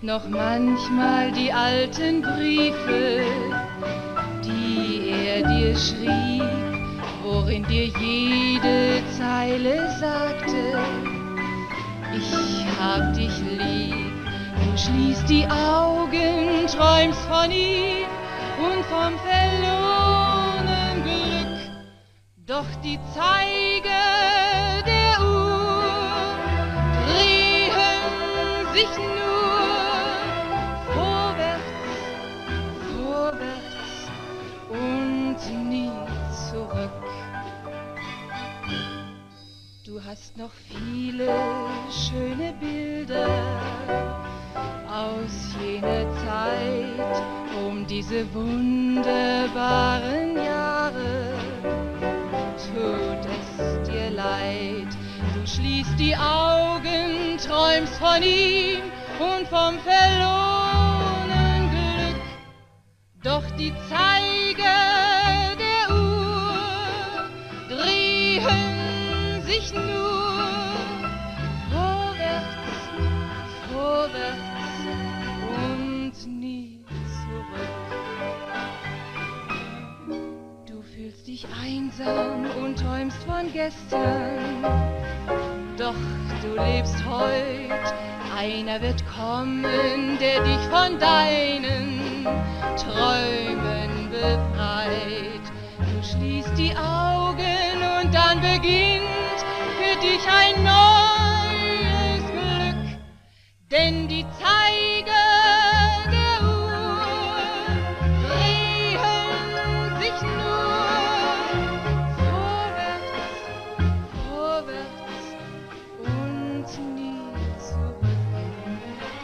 noch manchmal die alten Briefe, die er dir schrieb, worin dir jede Zeile sagte, ich hab dich lieb. Du schließt die Augen, träumst von ihm und vom verlorenen Glück, doch die Zeiger der Uhr drehen sich nur vorwärts, vorwärts und nie zurück. Du hast noch viele schöne Bilder aus jener Zeit, diese wunderbaren Jahre. Tut es dir leid, du schließt die Augen, träumst von ihm und vom verlorenen Glück, doch die Zeiger der Uhr drehen sich nur vorwärts, vorwärts und nie zurück. Du fühlst dich einsam und träumst von gestern, doch du lebst heut. Einer wird kommen, der dich von deinen Träumen befreit. Du schließt die Augen und dann beginnt für dich ein neues Glück, denn die Zeiger der Uhr drehen sich nur vorwärts, vorwärts und nie zurück.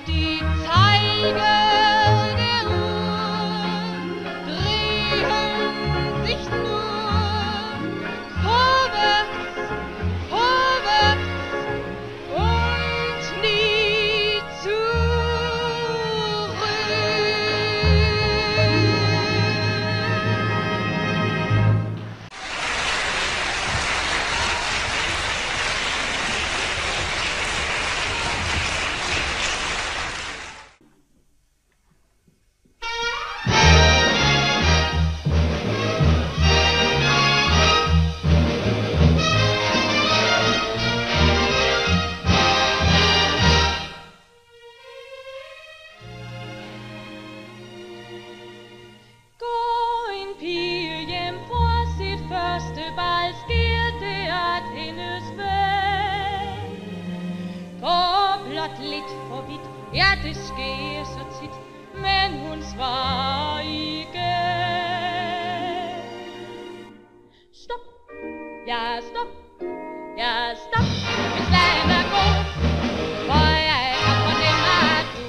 Die Zeiger der Uhr drehen sich nur vorwärts, vorwärts und nie zurück. Gå en pige hjem fra sit første bal, sker det at hendes ven går blot lidt for vidt. Ja, det sker så tit, men hun svarer igen. Stop, ja stop, ja stop, hvis vejen er god, for jeg kan fornemme, at du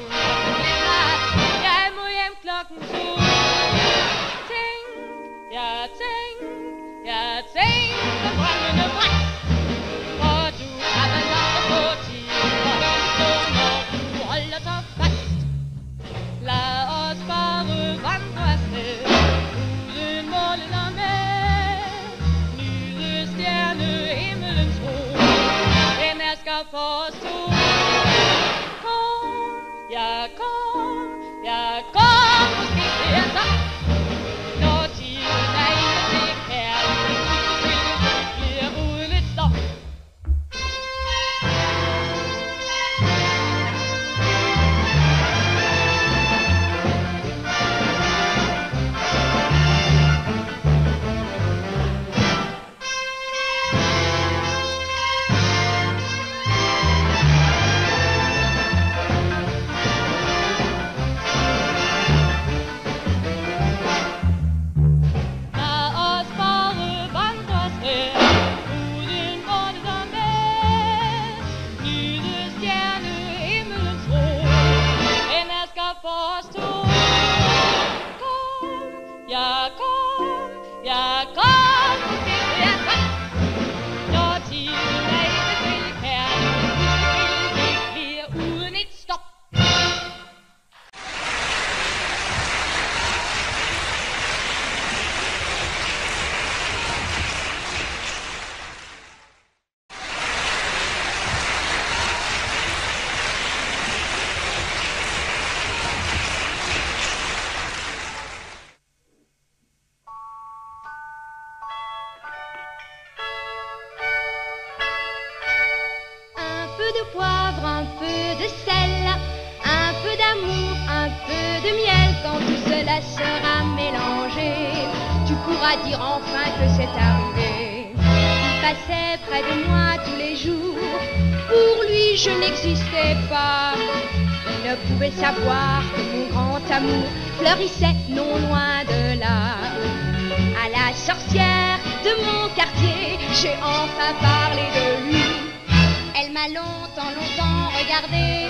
glemmer, at jeg må hjem klokken 2. Jeg tænker drømmene bredt, for du har vel aldrig på tid for en stund, når du holder så fast. Lad os bare vandre afsted, uden mål eller med, nyde stjernehimmelens ro, den er skabt for os to. Kom, ja kom, ja kom, måske det er så. Når tiden er inde til kærlighed, bliver uden et stop. peu de poivre, un peu de sel, un peu d'amour, un peu de miel. Quand tout cela sera mélangé, tu pourras dire enfin que c'est arrivé. Il passait près de moi tous les jours, pour lui je n'existais pas. Il ne pouvait savoir que mon grand amour fleurissait non loin de là. À la sorcière de mon quartier, j'ai enfin parlé de lui. Elle m'a longtemps regardé,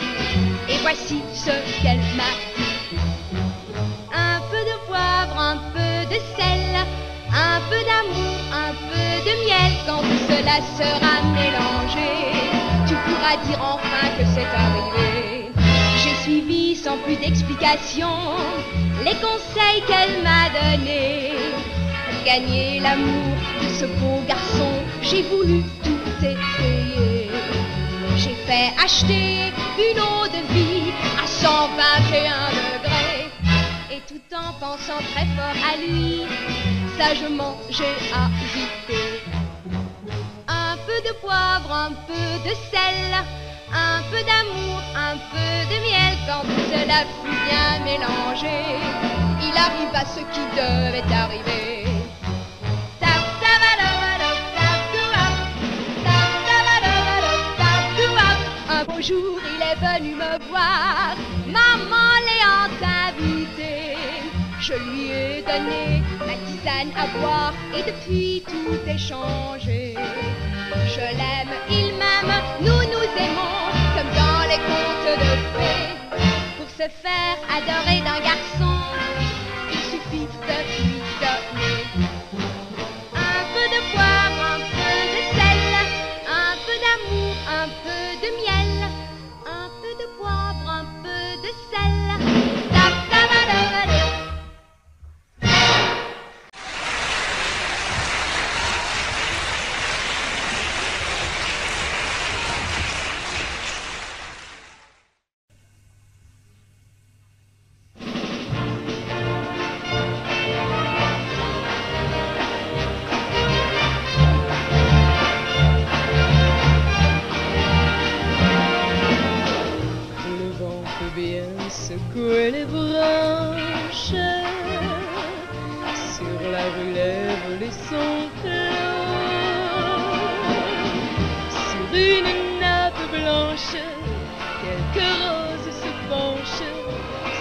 et voici ce qu'elle m'a dit. Un peu de poivre, un peu de sel, un peu d'amour, un peu de miel. Quand tout cela sera mélangé, tu pourras dire enfin que c'est arrivé. J'ai suivi sans plus d'explication les conseils qu'elle m'a donnés. Pour gagner l'amour de ce beau garçon, j'ai voulu tout essayer. J'ai fait acheter une eau de vie à 121 degrés. Et tout en pensant très fort à lui, sagement j'ai ajouté un peu de poivre, un peu de sel, un peu d'amour, un peu de miel. Quand tout cela fut bien mélangé, il arriva ce qui devait arriver. Un beau jour, il est venu me voir, maman l'ayant invité. Je lui ai donné ma tisane à boire et depuis tout est changé. Je l'aime, il m'aime, nous nous aimons comme dans les contes de fées. Pour se faire adorer d'un garçon, il suffit de lui donner un peu de poivre, un peu de sel, un peu d'amour, un peu de miel, un peu de poivre, un peu de sel. Secouer les branches, sur la rue lève les sons clos. Sur une nappe blanche, quelques roses se penchent,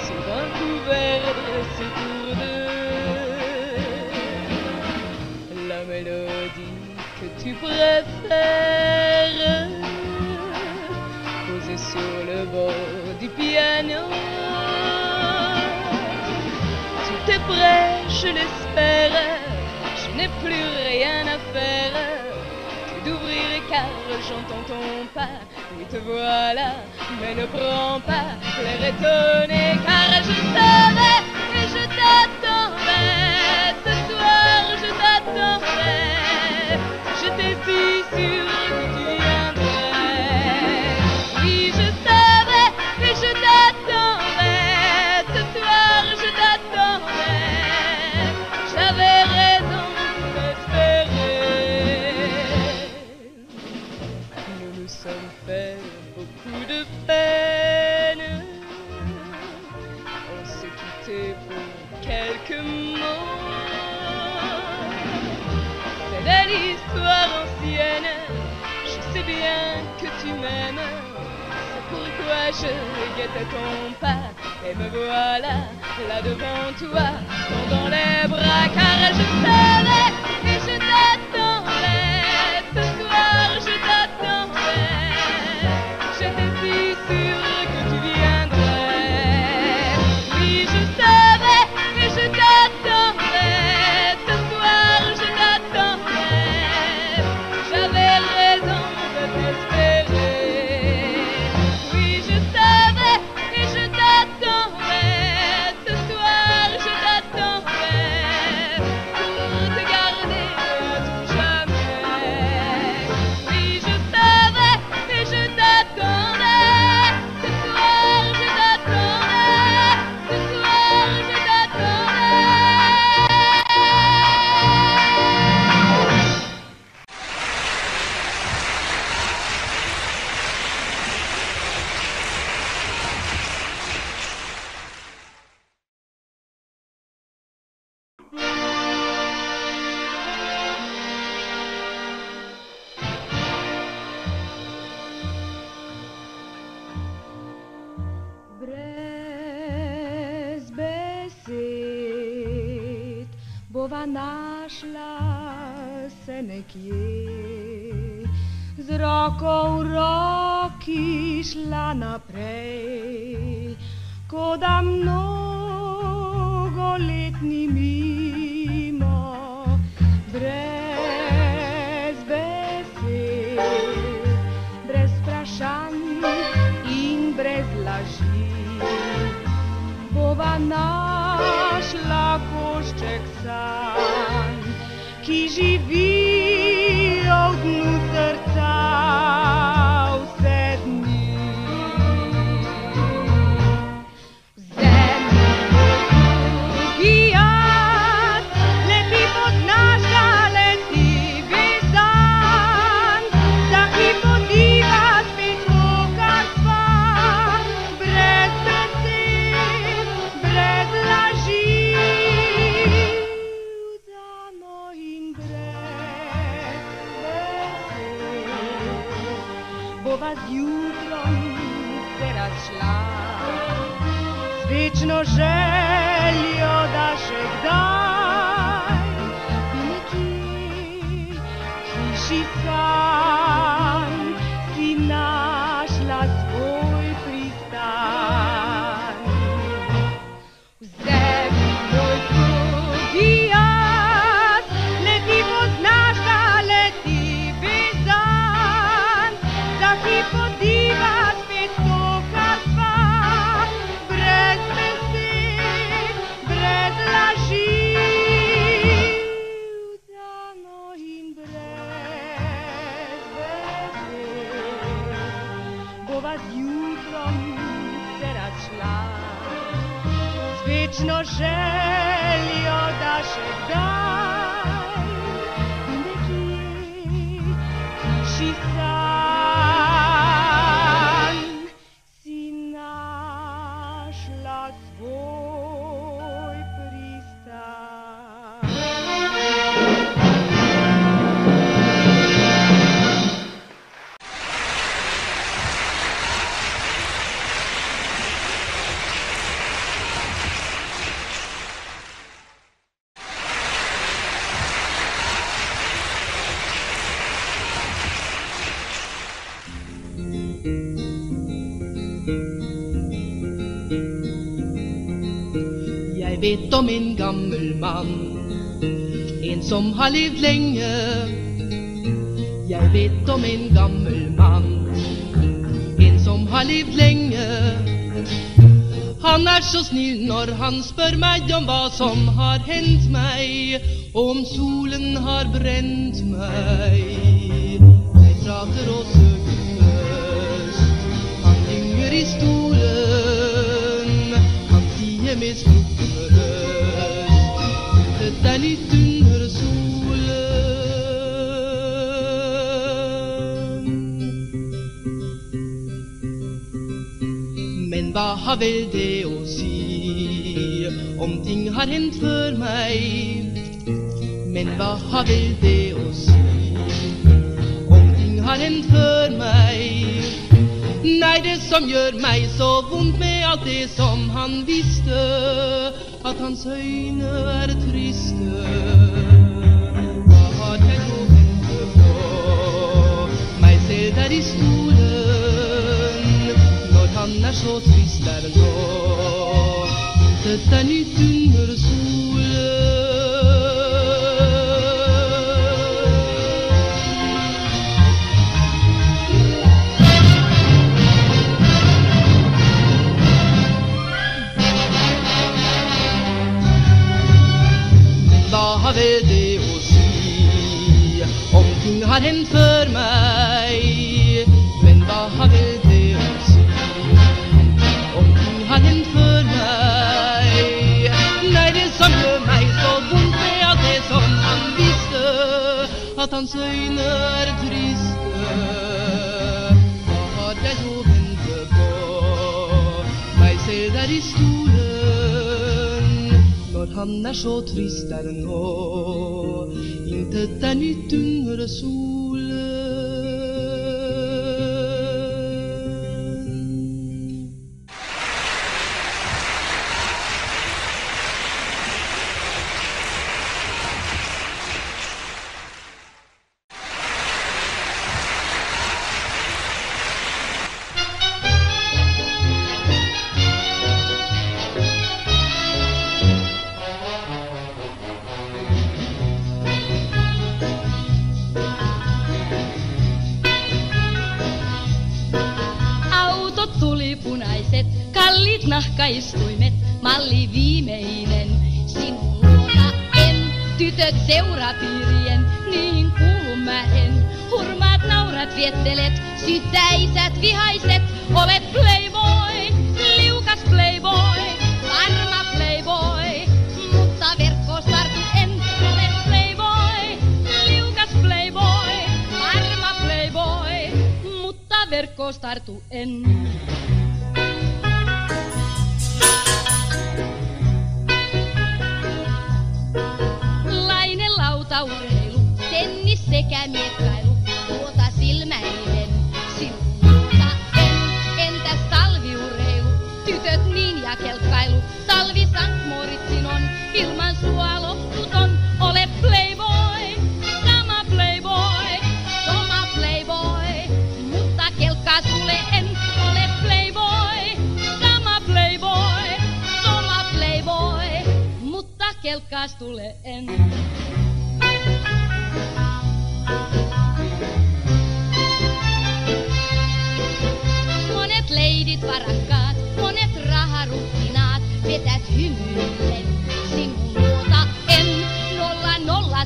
sur un couvert dressé pour deux. La mélodie que tu préfères, posée sur le bord du piano. Tout est prêt, je l'espère, je n'ai plus rien à faire que d'ouvrir car j'entends ton pas. Oui, te voilà, mais ne prends pas l'air étonné car je savais et je t'attendais. Ce soir je t'attendais, j'étais si sûre que tu viendrais. Oui, je savais et je t'attendais. Ce soir je t'attendais, j'avais raison d'espérer. Nous nous sommes fait beaucoup de peine, on s'est quitté pour quelques mots. C'est de l'histoire ancienne, je sais bien que tu m'aimes. C'est pourquoi je guettais ton pas, et me voilà là devant toi, tendant les bras, car je savais et je t'attendais. Ce soir je t'attendais, j'étais si sûre que tu viendrais. Oui, je savais et je t'attendais. Ce soir je t'attendais, j'avais raison de t'espérer. Oui, je savais et je t'attendais. Ce soir je t'attendais pour te garder Bova našla se nekje, z roko v roki šla naprej, kot da mnogoletni mimo, brez besed, brez vprašanj in brez laži. Bova našla košček sanj, ki živijo v dnu srca vse dni. V zemlji drugi jaz, leti poznaš, da leti vezan, za hip odiva spet to, kar sva, brez besed, brez laži. Vdano in brez besed, bova z jutrom se razšla, z večno željo, da še kdaj bi nekje v hiši sanj si našla svoj pristan. Vzemi moj drugi jaz, leti poznaš, da leti vezan, za hip odiva spet to, kar sva, brez besed, brez laži. Vdano in brez besed, bova z jutrom se razšla, z večno željo, da še kdaj bi nekje v hiši sanj si našla svoj pristan. Jeg vet om en gammel mann, en som har levd lenge. Jeg vet om en gammel mann, en som har levd lenge. Han er så snill når han spør meg om hva som har hendt meg, og om solen har brent meg. Jeg prater og søker trøst, han gynger i stolen, han sier med skrukkende røst, det er nytt under solen. Men hva har vel det å si, om ting har hendt før meg? Men hva har vel det å si, om ting har hendt før meg? Nei, det som gjør meg så vondt med alt det som han visste, at hans øyne er triste. Hva har jeg å vente på? Meg selv der i stolen, når han er så trist der nå. Intet er nytt under solen. Hva har vel det å si, om ting har hendt før meg? Men hva har vel det å si, om ting har hendt før meg? Nei, det som gjør meg så vondt med alt det som han visste, at hans øyne er triste. Hva har jeg å vente på? Meg selv der i stolen, når han er så trist der nå. Intet er nytt under solen. punaiset, kalliit nahkaistuimet, malli viimeinen. Sinun luota en, tytöt seurapiirien, niihin kuulun mä en. Hurmaat naurat viettelet, syttäisät vihaiset, olet playboy, liukas playboy, varma playboy, mutta verkkoos tartu en, olet playboy, liukas playboy, varma playboy, mutta verkkoos tartu en. Lainen lautaurheilu, tennis sekä miekkailu, tuota silmäilen, sinuuta en. Entäs talviurheilu, tytöt niin ja kelkkailu, talvi Sankt Moritzin on, ilman sua lohtuton, ole playboy, sama playboy, soma playboy, mutta kelkkaa sulle en, ole playboy, sama playboy, soma playboy, mutta kelkkaas tule en. Monet leidit varakkaat, monet raharuhtinaat, vetät hymyillen, sinun luota en.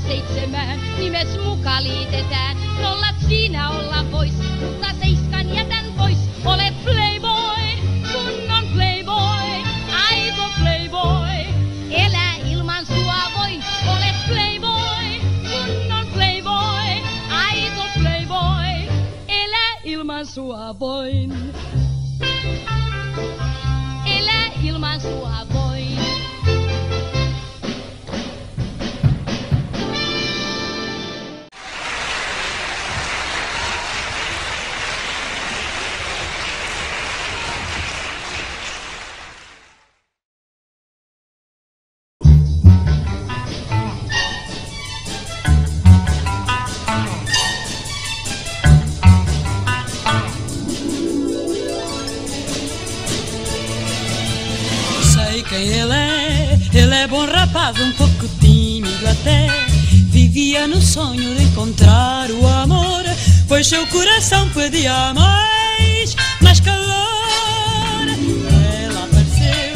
007 nimes muka liitetään, nollat siinä olla vois, mutta 7 jätän pois. Ole playboy, kunnon playboy, aito playboy, elää ilman sua voin. Ole playboy, kunnon playboy, aito playboy, elää ilman sua voin. Elää ilman sua voin. Quem ele é bom rapaz, pouco tímido até. Vivia no sonho de encontrar o amor, pois seu coração pedia mais calor. Ela apareceu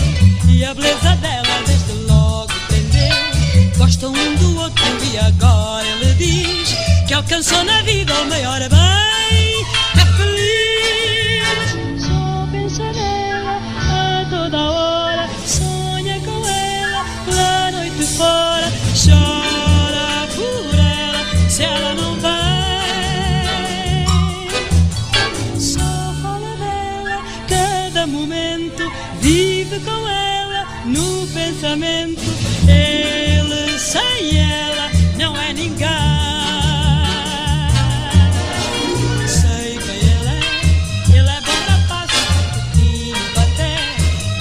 e a beleza dela desde logo prendeu. Gostam um do outro e agora ele diz que alcançou na vida o maior bem, é feliz. Só pensa nela a toda hora, sonha com ela lá noite fora, chora por ela se ela não vem. Só fala dela cada momento, vive com ela no pensamento. Ele sem ela não é ninguém. Sei quem ele é bom rapaz, um pouquinho até.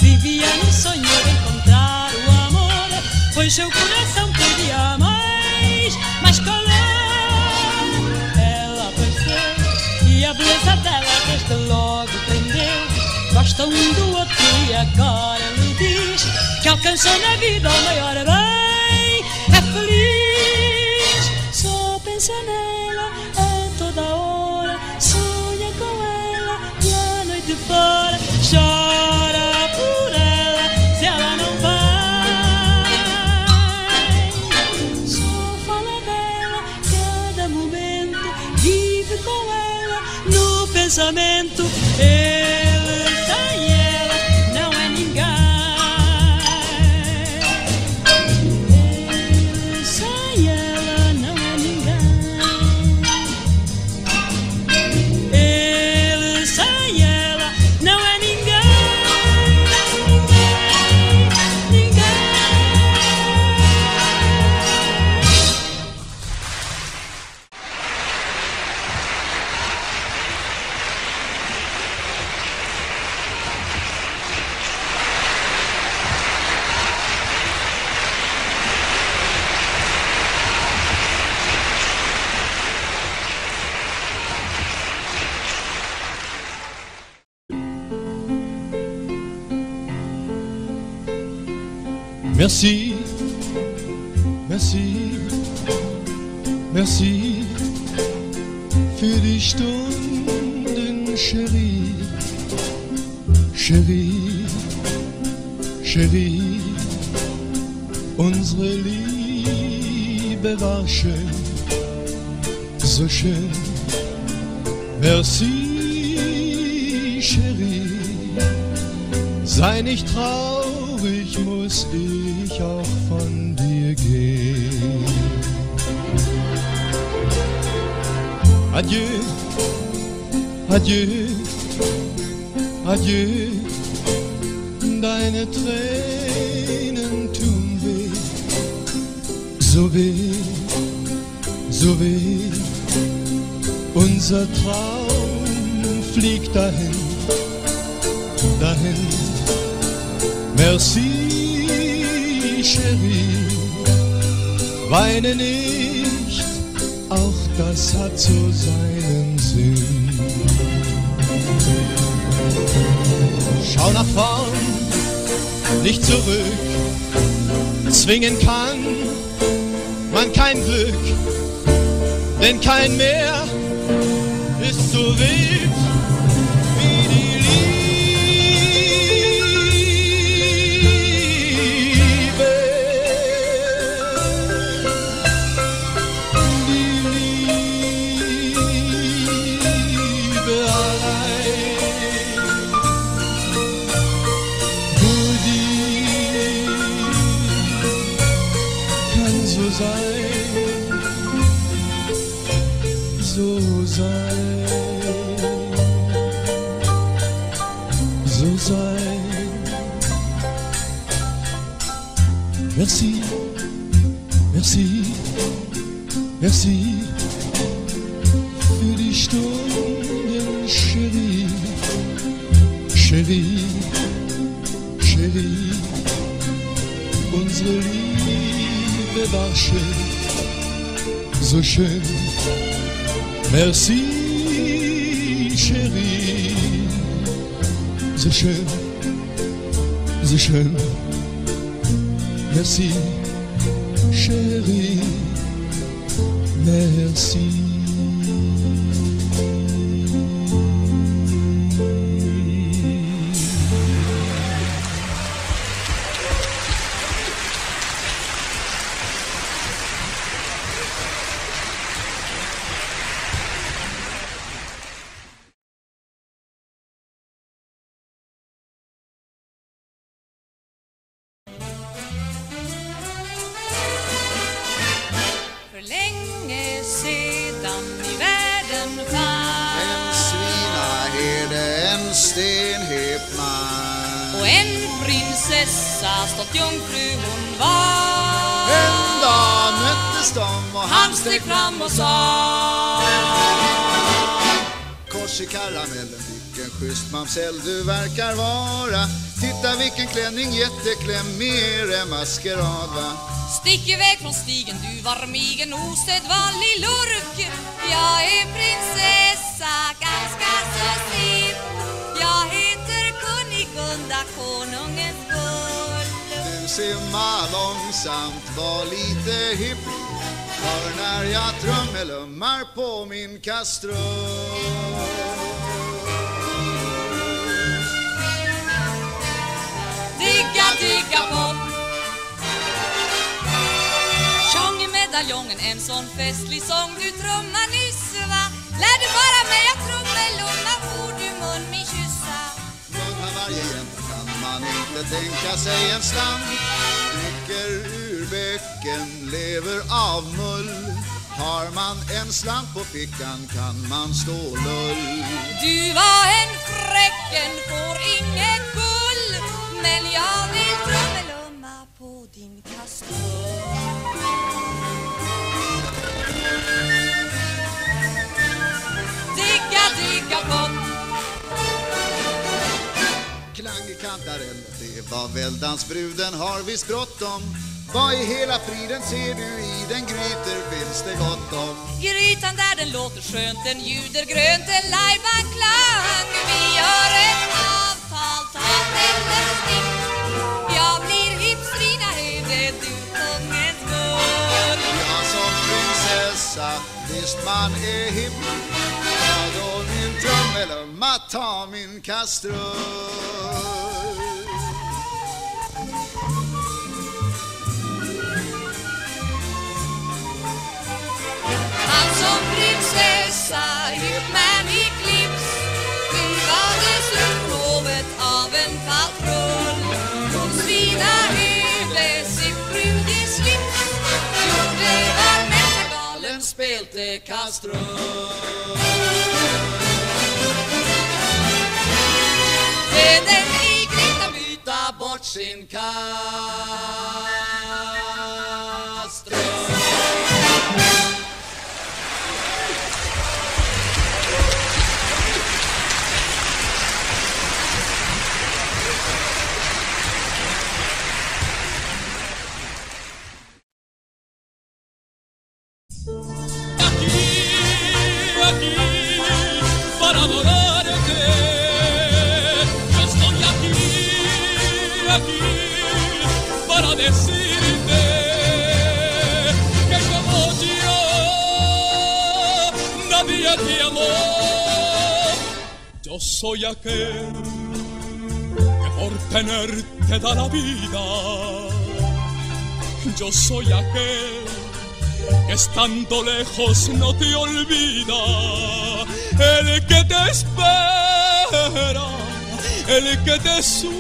Vivia no sonho de encontrar o amor, pois seu coração pedia mais calor. Ela apareceu e a beleza dela desde logo prendeu. Gostam um do outro e agora ele diz que alcançou na vida o maior bem, é feliz. Só pensa nela a toda hora, sonha com ela e a noite fora, chora por ela se ela não vai. Só fala dela cada momento, vive com ela no pensamento. Ele sem ela não é ninguém. Ele sem ela não é ninguém. Ele sem ela não é ninguém. Ninguém. Merci, merci, merci für die Stunden, Cherie, Chérie, Chérie, unsere Liebe war schön, so schön. Merci, Chérie, sei nicht traurig, muss ich auch von dir gehen. Adieu, adieu, adieu, deine Tränen tun weh, so weh, so weh. Unser Traum fliegt dahin, dahin. Merci, Chérie, weine nicht, auch das hat so seinen Sinn. Schau nach vorn, nicht zurück, zwingen kann man kein Glück, denn kein Meer ist so wild wie die Liebe. Die Liebe allein, nur die kann so sein, so sein. So sein. Merci, merci, merci für die Stunden, Chérie, Chérie, Chérie. Unsere Liebe war schön, so schön. Merci, Chérie, so schön, so schön. Merci, Chérie, merci. Stått jungfru hon var. En dag möttes de och Han steg fram och sa: kors i karamellen, vilken schysst mamsell du verkar vara. Titta vilken klänning, jätteklämmig, är maskerad va? Stick iväg från stigen, du var migen osedvanlig lurk. Jag är prinsessa, ganska så stiff. Jag heter Kunigunda, konungens gull. Simma långsamt, var lite hipp, för när jag trummelummar på min kastrull. Digga, digga pop. Sjung i medaljongen en sån festlig sång du trummar nyss va. Lär du bara mig att trummelumma, får du mun min kyssa. Mun har varje jänta, kan man inte tänka sig en slant. Dricker ur bäcken, lever av mull. Har man en slant på fickan kan man stå lull. Du var en fräcken, får inget gull, men jag vill trummelumma på din kastrull. Digga, digga pop. Klang i kantarell, det var väldansbruden, har vi bråttom. Vad i hela friden ser du i den gryter, finns det gott om? Grytan där den låter skönt, den ljuder grönt, en lajban klang. Vi gör ett avtal, ta eller stick. Jag blir hipsvina huvud, du kungens gull. Jag som prinsessa, visst man är hipp. Ja då min trummelumma, ta min kastrull. speelt de Castro. En den igrita byta bort sin Castro. Aquí, para adorarte. Yo estoy aquí, para decirte que como yo nadie te amó. Yo soy aquel que por tenerte da la vida. Yo soy aquel que estando lejos no te olvida, el que te espera, el que te sueña,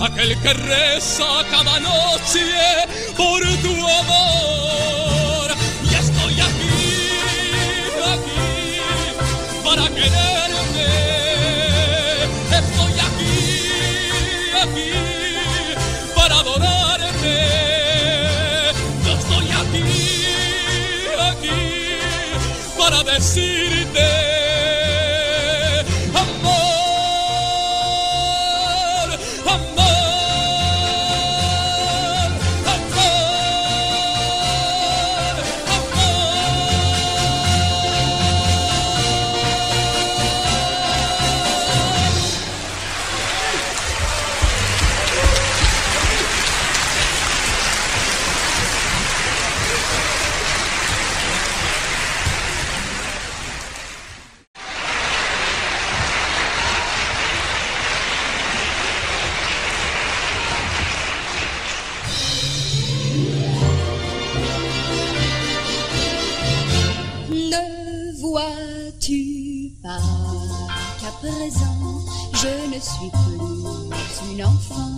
aquel que reza cada noche por tu amor. Y estoy aquí, para quererte. Estoy aquí, para adorarte. Para decirte amor, amor, amor, vois-tu pas qu'à présent je ne suis plus une enfant?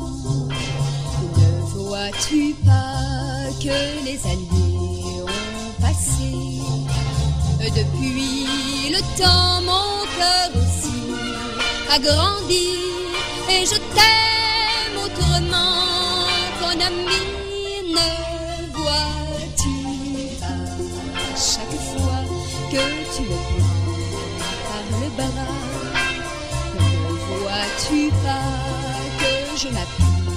Ne vois-tu pas que les années ont passé? Depuis le temps mon cœur aussi a grandi et je t'aime autrement qu'un ami. Ne vois-tu pas chaque fois que tu me prends par le bras? Ne vois-tu pas que je m'appuie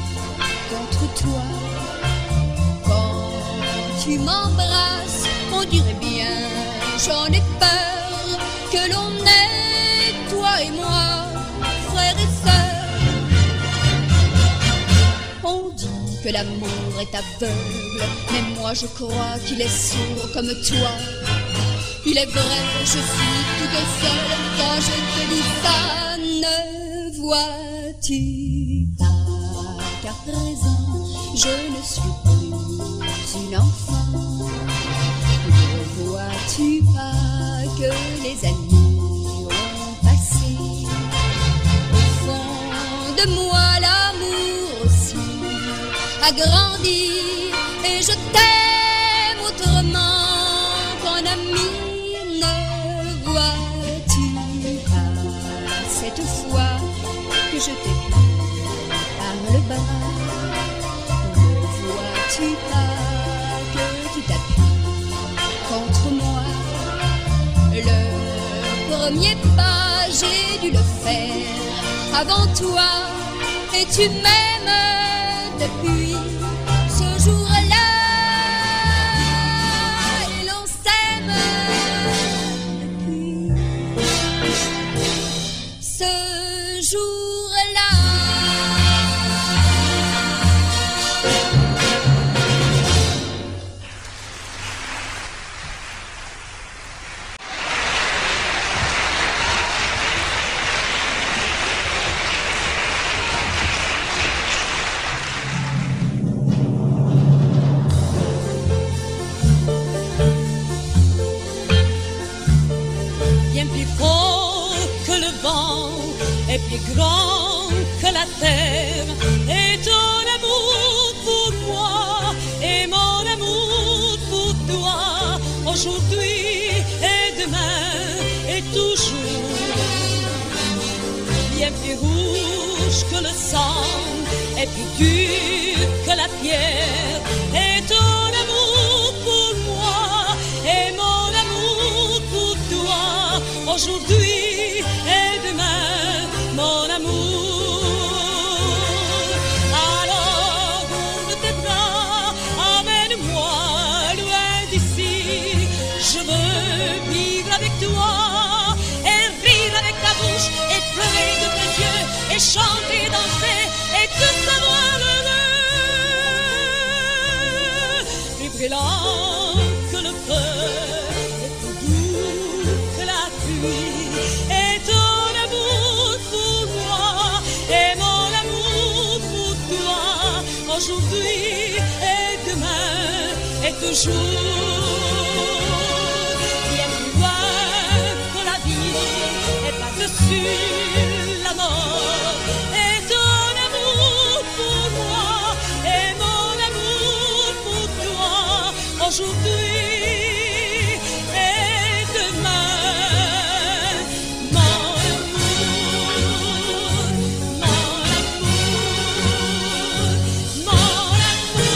contre toi? Quand tu m'embrasses, on dirait bien, j'en ai peur, que l'on est, toi et moi, frères et sœurs. On dit que l'amour est aveugle, mais moi je crois qu'il est sourd comme toi. Il est vrai, je suis toute seule quand je te dis ça. Ne vois-tu pas qu'à présent je ne suis plus une enfant? Ne vois-tu pas que les années ont passé? Au fond de moi l'amour aussi a grandi et je t'aime autrement qu'un ami. Cette fois que je t'ai pris par le bras, ne vois-tu pas que tu t'appuies contre moi? Le premier pas, j'ai dû le faire avant toi, et tu m'aimes depuis ce jour-là. Et l'on s'aime depuis ce jour-là. Bien plus fort que le vent et plus grand que la terre, et ton amour pour moi et mon amour pour toi. aujourd'hui et demain et toujours. Bien plus rouge que le sang et plus dur que la pierre est ton amour pour moi et mon amour pour toi. Aujourd'hui et demain, mon amour. Alors ouvre tes bras, emmène-moi loin d'ici. Je veux vivre avec toi et rire avec ta bouche et pleurer de tes yeux et chanter, danser et tout savoir heureux. Plus brillant que le feu et plus doux que la pluie et ton amour pour moi et mon amour pour toi. Aujourd'hui et demain et toujours. Bien plus loin que la vie et par-dessus la mort. Et ton amour pour moi et mon amour pour toi. Aujourd'hui et demain, mon amour, mon amour, mon amour.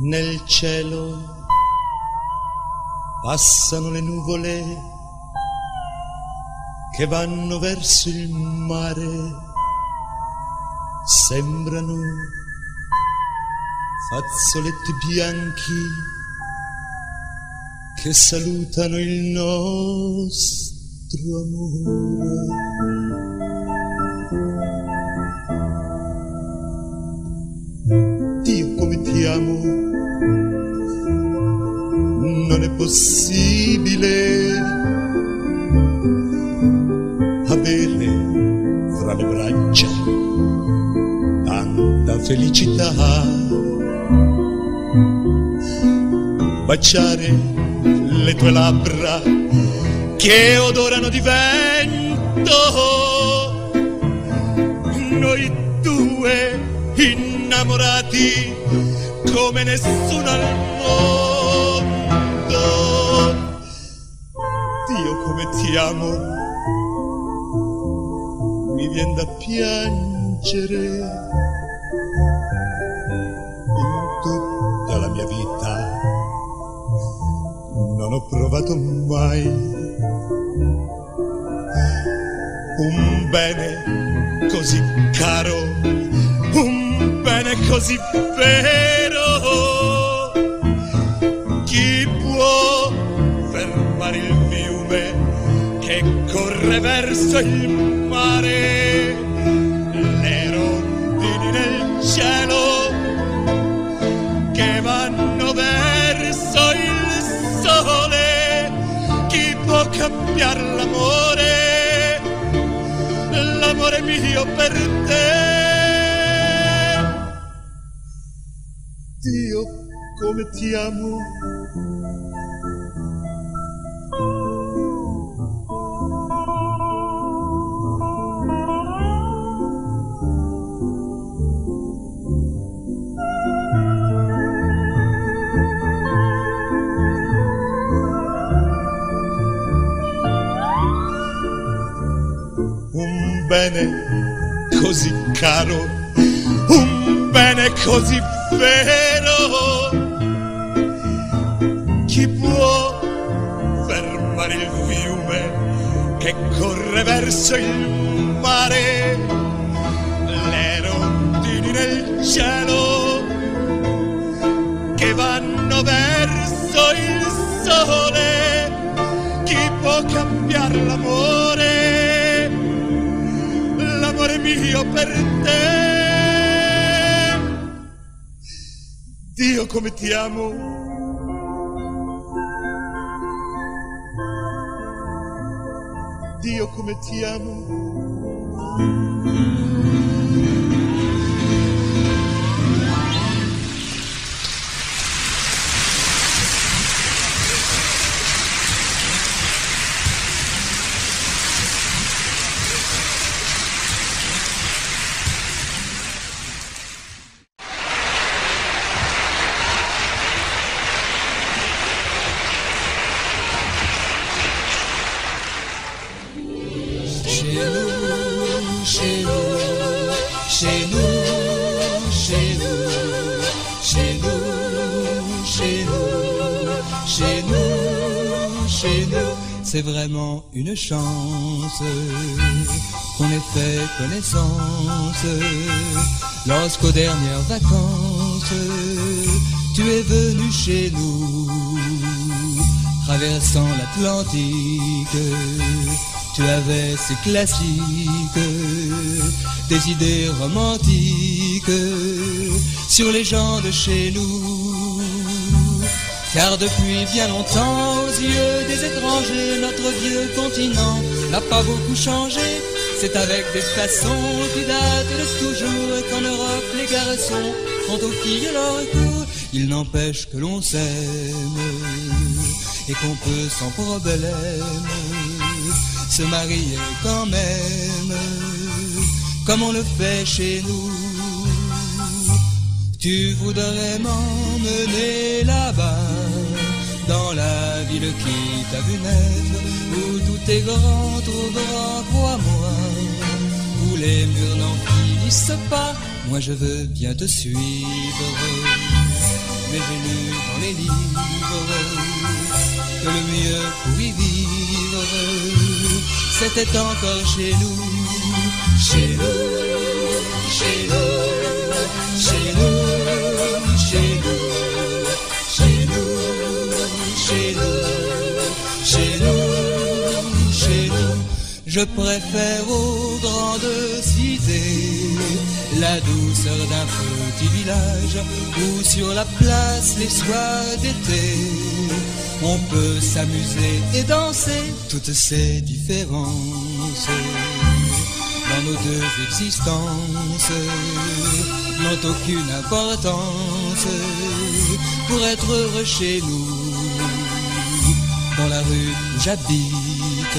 Nel cielo passano le nuvole che vanno verso il mare, sembrano fazzoletti bianchi che salutano il nostro amore. Dio come ti amo, non è possibile avere fra le braccia tanta felicità, baciare le tue labbra che odorano di vento, noi due innamorati come nessuno al mondo. Dio come ti amo, mi vien da piangere. In tutta la mia vita non ho provato mai un bene così caro, un bene così vero. Chi può fermare il fiume che corre verso il mare? Le rondini nel cielo che vanno verso il sole. Chi può cambiare l'amore, l'amore mio per te? Dio come ti amo, un bene così caro, un bene così vero. Chi può fermare il fiume che corre verso il mare? Le rondini nel cielo che vanno verso il sole. Chi può cambiare l'amore, l'amore mio per te? Dio come ti amo, Dio come ti amo. C'est vraiment une chance qu'on ait fait connaissance lorsqu'aux dernières vacances tu es venu chez nous. Traversant l'Atlantique, tu avais ces classiques, des idées romantiques sur les gens de chez nous. Car depuis bien longtemps, aux yeux des étrangers, notre vieux continent n'a pas beaucoup changé. C'est avec des façons qui datent de toujours et qu'en Europe les garçons font aux filles leur coup. Il n'empêche que l'on s'aime et qu'on peut sans problème se marier quand même, comme on le fait chez nous. Tu voudrais m'emmener là-bas, dans la ville qui t'a vu naître, où tout est grand, trop grand, crois-moi, où les murs n'en finissent pas. Moi je veux bien te suivre, mais j'ai lu dans les livres que le mieux pour y vivre, c'était encore chez nous, chez nous, chez nous, chez nous. Chez nous, chez nous, chez nous, chez nous, chez nous. Je préfère aux grandes cités la douceur d'un petit village où sur la place les soirs d'été on peut s'amuser et danser. Toutes ces différences dans nos deux existences n'ont aucune importance pour être heureux chez nous. Dans la rue où j'habite,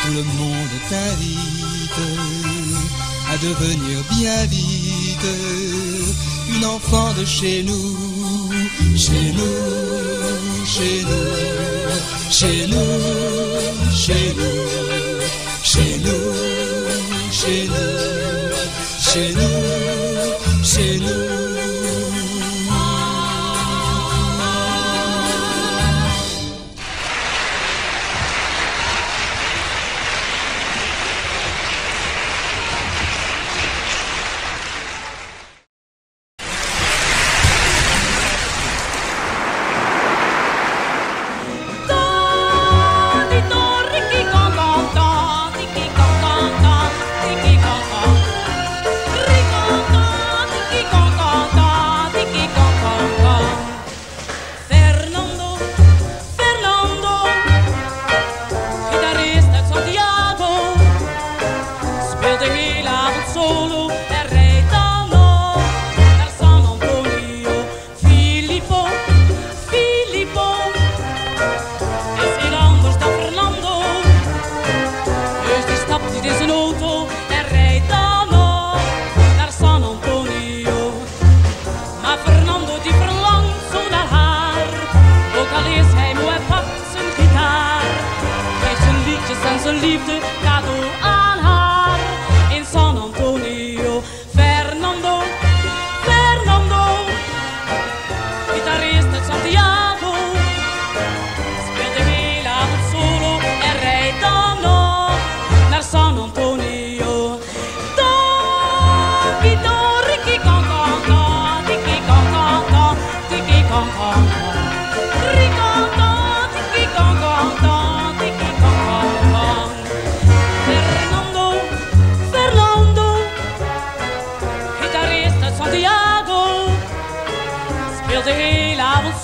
tout le monde t'invite à devenir bien vite une enfant de chez nous. Chez nous, chez nous, chez nous, chez nous, chez nous, chez nous, chez nous, chez nous.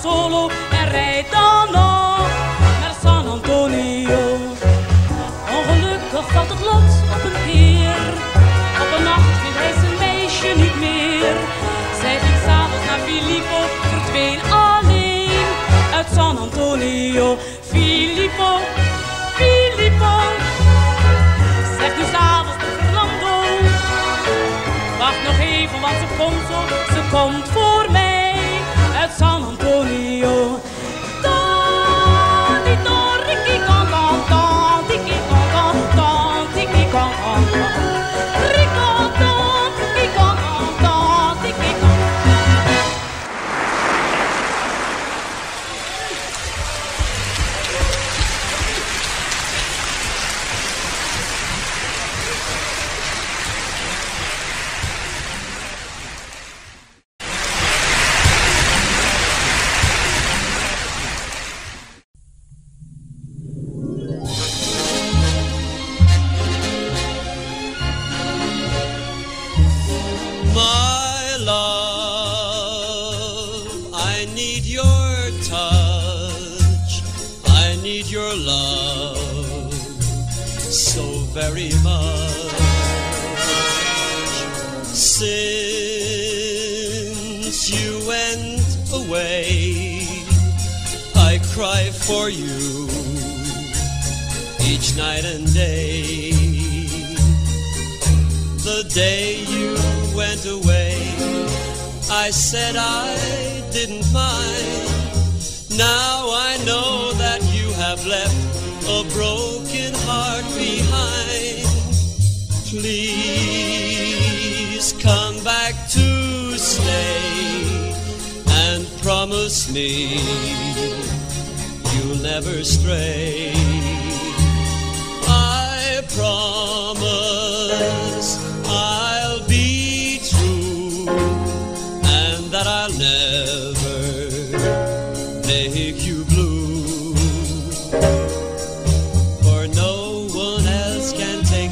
Solo e rijdt dan nog naar San Antonio. wacht nog even, want ze komt zo. Ze komt voor mij uit San Antonio. Very much since you went away. I cry for you each night and day. The day you went away, I said I didn't mind. Now I know that you have left a broken heart behind. Please come back to stay and promise me you'll never stray. I promise I'll be true and that I'll never make you blue.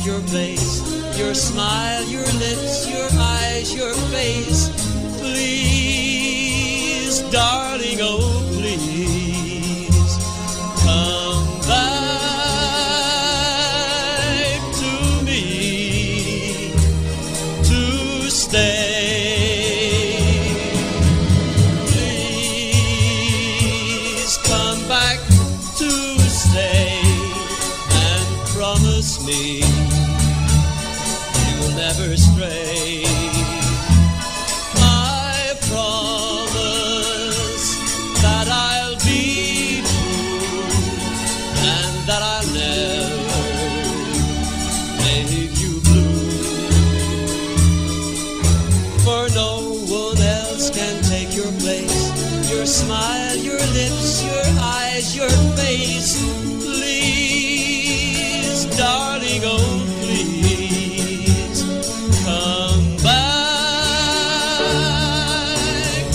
Your place, your smile, your lips, your eyes, your face. Please, darling, oh please, come back to me to stay. Please come back to stay and promise me never stray. I promise that I'll be true and that I'll never make you blue. For no one else can take your place, your smile, your lips, your eyes, your face. Please, darling, oh please, come back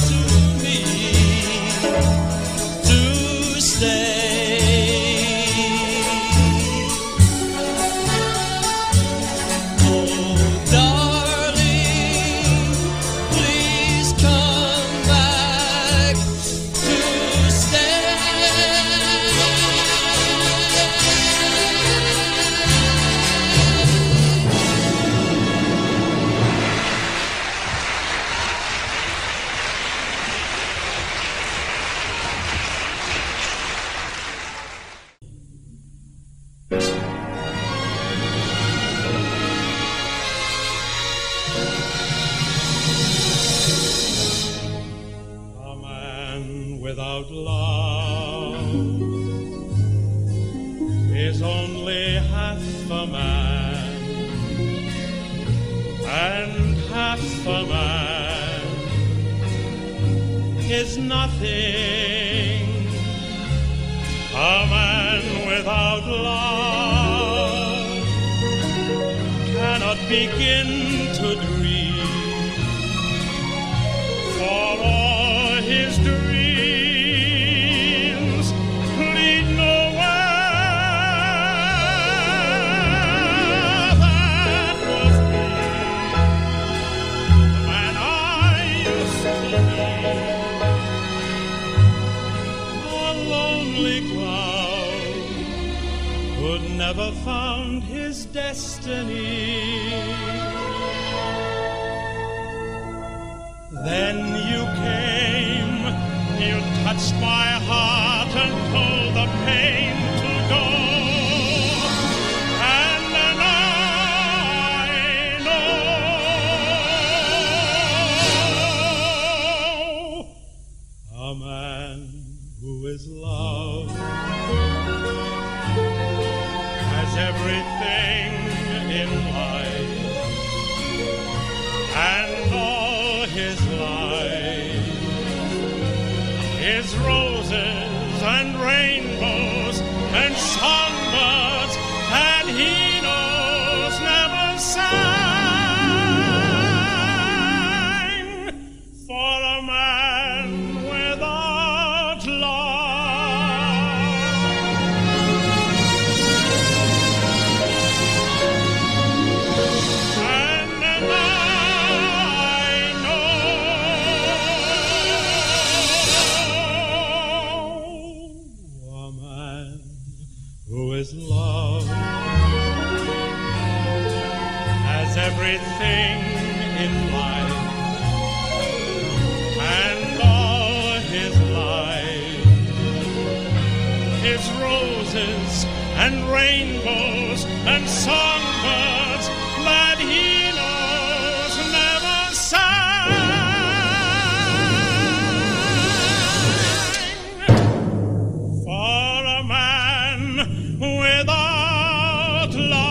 to me to stay. Oh, darling, please come back to stay. Without love is only half a man, and half a man is nothing. A man without love cannot begin to dream, for all his dreams never found his destiny. Then you came, you touched my heart and told the pain to go. And then I know There's roses and rainbows and songbirds that he knows never sang for a man without love. And now I know a man who is loved has everything in life, and all his life is roses and rainbows and songbirds that he knows never sang for a man without love.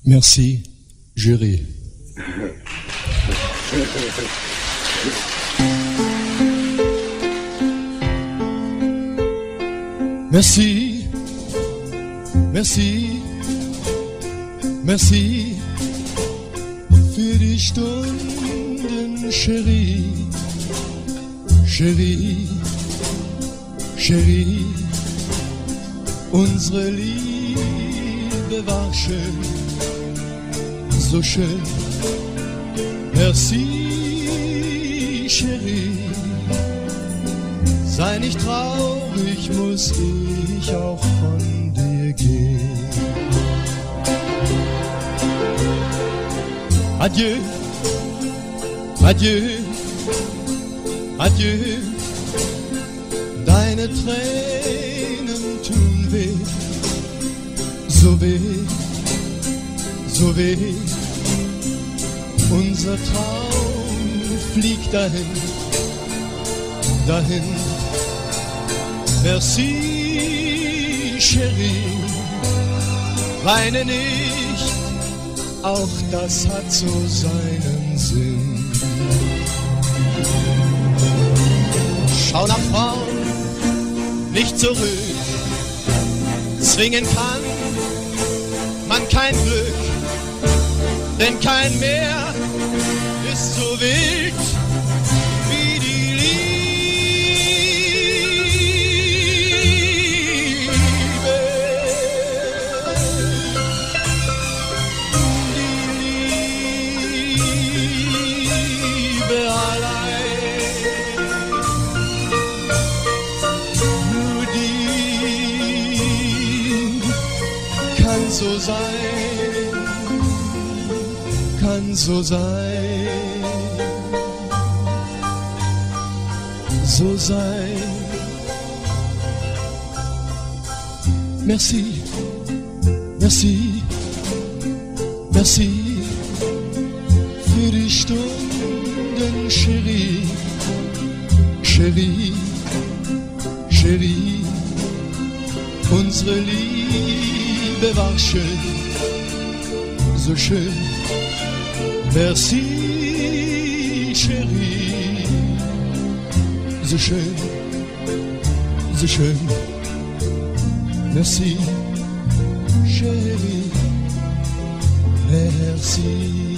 Merci, jury. Merci, merci, merci für die Stunden, Chérie, Chérie, Chérie. Unsere Liebe war schön, so schön. Merci, Chérie. Sei nicht traurig, muss ich auch von dir gehen. Adieu, adieu, adieu. Deine Tränen tun weh, so weh, so weh. Unser Traum fliegt dahin, dahin. Merci, Chérie, weine nicht, auch das hat so seinen Sinn. Schau nach vorn, nicht zurück, zwingen kann man kein Glück, denn kein Meer ist so wild wie die Liebe. Die Liebe allein, nur die kann so sein, kann so sein, so sein. Merci, merci, merci für die Stunden, Chérie, Chérie, Chérie. Unsere Liebe war schön, so schön. Merci, Chérie, so schön, so schön. Merci, Chérie, merci.